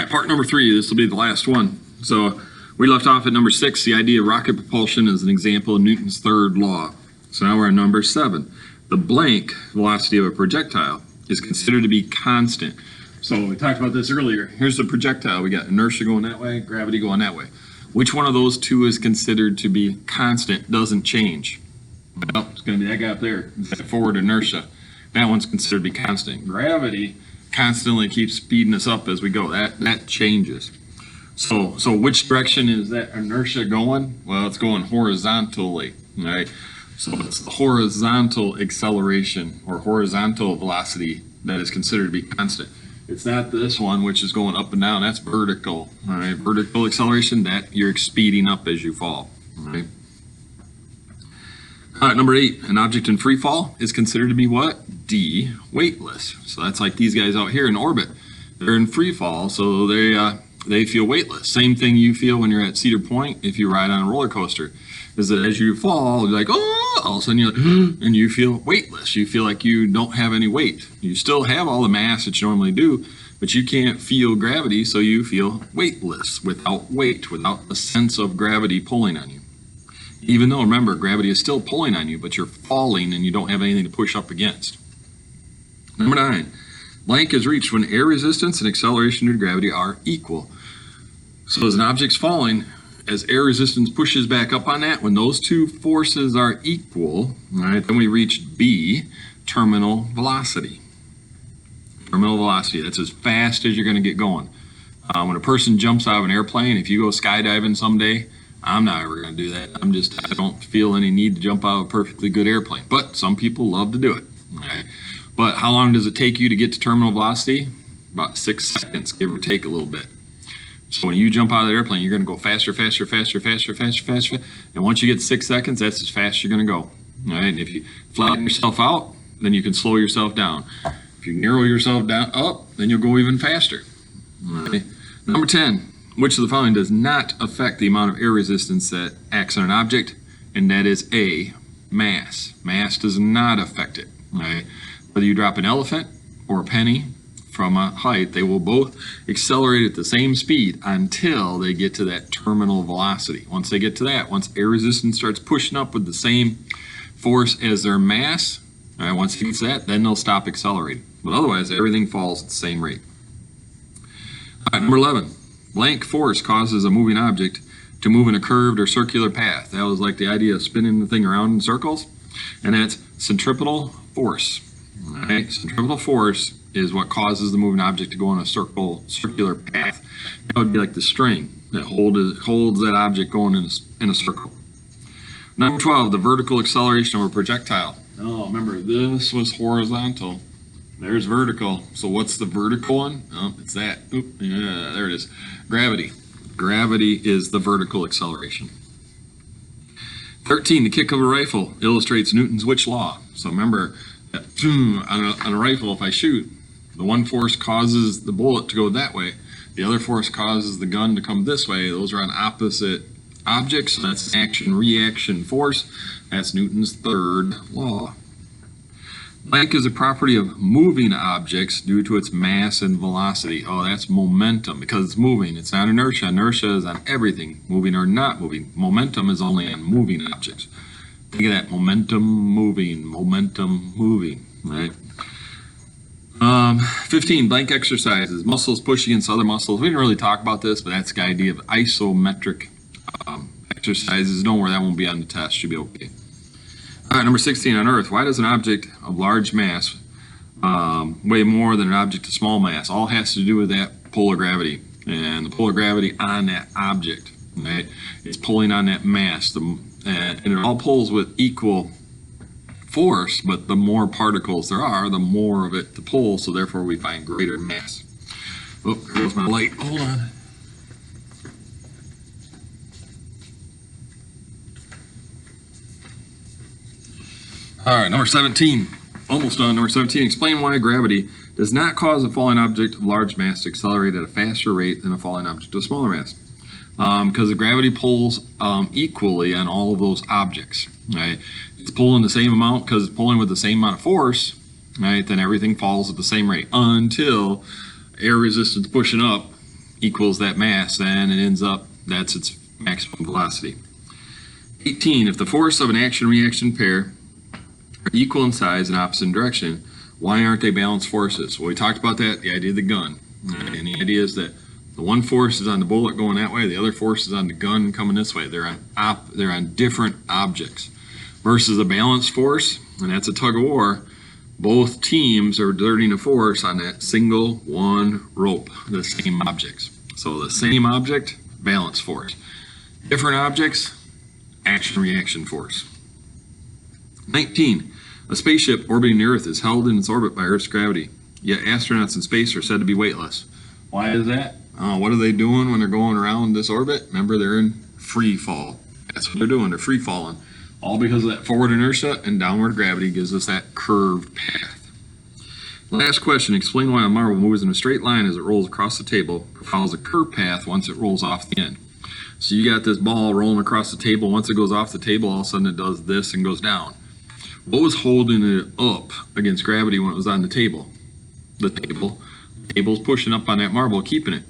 right, part number 3. This will be the last one. So we left off at number 6. The idea of rocket propulsion is an example of Newton's third law. So now we're on number 7. The blank velocity of a projectile is considered to be constant. So we talked about this earlier. Here's the projectile. We got inertia going that way, gravity going that way. Which one of those two is considered to be constant, doesn't change? Well, it's going to be that guy up there, that forward inertia. That one's considered to be constant. Gravity constantly keeps speeding us up as we go. That changes. So which direction is that inertia going? Well, it's going horizontally, right? So it's the horizontal acceleration or horizontal velocity that is considered to be constant. It's not this one, which is going up and down. That's vertical, all right? Vertical acceleration, that you're speeding up as you fall, all right? Number 8, an object in free fall is considered to be what? D, weightless. So that's like these guys out here in orbit. They're in free fall, so they feel weightless. Same thing you feel when you're at Cedar Point if you ride on a roller coaster. Is that as you fall, you're like, oh, all of a sudden you're like, and you feel weightless. You feel like you don't have any weight. You still have all the mass that you normally do, but you can't feel gravity, so you feel weightless, without weight, without a sense of gravity pulling on you. Even though, remember, gravity is still pulling on you, but you're falling and you don't have anything to push up against. Number 9, blank is reached when air resistance and acceleration due to gravity are equal. So as an object's falling, as air resistance pushes back up on that, when those two forces are equal, right, then we reach B, terminal velocity. Terminal velocity, that's as fast as you're going to get going. When a person jumps out of an airplane, if you go skydiving someday, I'm not ever going to do that. I don't feel any need to jump out of a perfectly good airplane. But some people love to do it. Right? But how long does it take you to get to terminal velocity? About 6 seconds, give or take a little bit. So when you jump out of the airplane, you're going to go faster, faster, faster, faster, faster, faster. And once you get 6 seconds, that's as fast as you're going to go. All right? And if you flatten yourself out, then you can slow yourself down. If you narrow yourself down up, then you'll go even faster. All right? Number 10. Which of the following does not affect the amount of air resistance that acts on an object? And that is A, mass. Mass does not affect it. Right? Whether you drop an elephant or a penny from a height, they will both accelerate at the same speed until they get to that terminal velocity. Once they get to that, once air resistance starts pushing up with the same force as their mass, all right, once it hits that, then they'll stop accelerating. But otherwise, everything falls at the same rate. All right, number 11. Blank force causes a moving object to move in a curved or circular path. That was like the idea of spinning the thing around in circles. And that's centripetal force. Right? Centripetal force is what causes the moving object to go on a circular path. That would be like the string that holds that object going in a circle. Number 12, the vertical acceleration of a projectile. Oh, remember, this was horizontal. There's vertical. So what's the vertical one? Oh, it's that. Oop, yeah, there it is. Gravity. Gravity is the vertical acceleration. 13, the kick of a rifle illustrates Newton's which law? So remember, that, on a rifle, if I shoot, the one force causes the bullet to go that way. The other force causes the gun to come this way. Those are on opposite objects. So that's action-reaction force. That's Newton's third law. Blank is a property of moving objects due to its mass and velocity. Oh, that's momentum because it's moving. It's not inertia. Inertia is on everything, moving or not moving. Momentum is only on moving objects. Think of that, momentum moving, right? 15, blank exercises. Muscles push against other muscles. We didn't really talk about this, but that's the idea of isometric exercises. Don't worry, that won't be on the test. Should be okay. All right, number 16, on Earth, why does an object of large mass weigh more than an object of small mass? All has to do with that polar gravity and the polar gravity on that object. Right? It's pulling on that mass, and it all pulls with equal force, but the more particles there are, the more of it to pull, so therefore we find greater mass. Oh, there goes my light. Hold on. All right, number 17, almost done. Number 17, explain why gravity does not cause a falling object of large mass to accelerate at a faster rate than a falling object of smaller mass. Because the gravity pulls equally on all of those objects. Right? It's pulling the same amount because it's pulling with the same amount of force, right? Then everything falls at the same rate until air resistance pushing up equals that mass, then it ends up, that's its maximum velocity. 18, if the force of an action-reaction pair are equal in size and opposite in direction, why aren't they balanced forces? Well, we talked about that, the idea of the gun. And the idea is that the one force is on the bullet going that way, the other force is on the gun coming this way. They're on different objects. Versus a balanced force, and that's a tug of war, both teams are exerting a force on that single one rope, the same objects. So the same object, balanced force. Different objects, action-reaction force. 19. A spaceship orbiting the Earth is held in its orbit by Earth's gravity, yet astronauts in space are said to be weightless. Why is that? What are they doing when they're going around this orbit? Remember, they're in free fall. That's what they're doing. They're free falling. All because of that forward inertia and downward gravity gives us that curved path. Last question. Explain why a marble moves in a straight line as it rolls across the table, but follows a curved path once it rolls off the end. So you got this ball rolling across the table. Once it goes off the table, all of a sudden it does this and goes down. What was holding it up against gravity when it was on the table? The table. The table's pushing up on that marble, keeping it.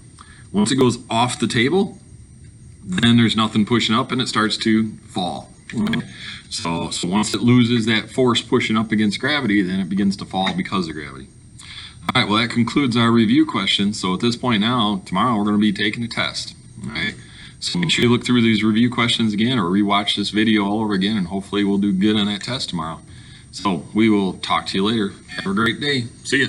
Once it goes off the table, then there's nothing pushing up and it starts to fall. Okay. So once it loses that force pushing up against gravity, then it begins to fall because of gravity. All right, well, that concludes our review questions. So at this point now, tomorrow we're going to be taking a test. All right. So make sure you look through these review questions again or rewatch this video all over again, and hopefully we'll do good on that test tomorrow. So we will talk to you later. Have a great day. See ya.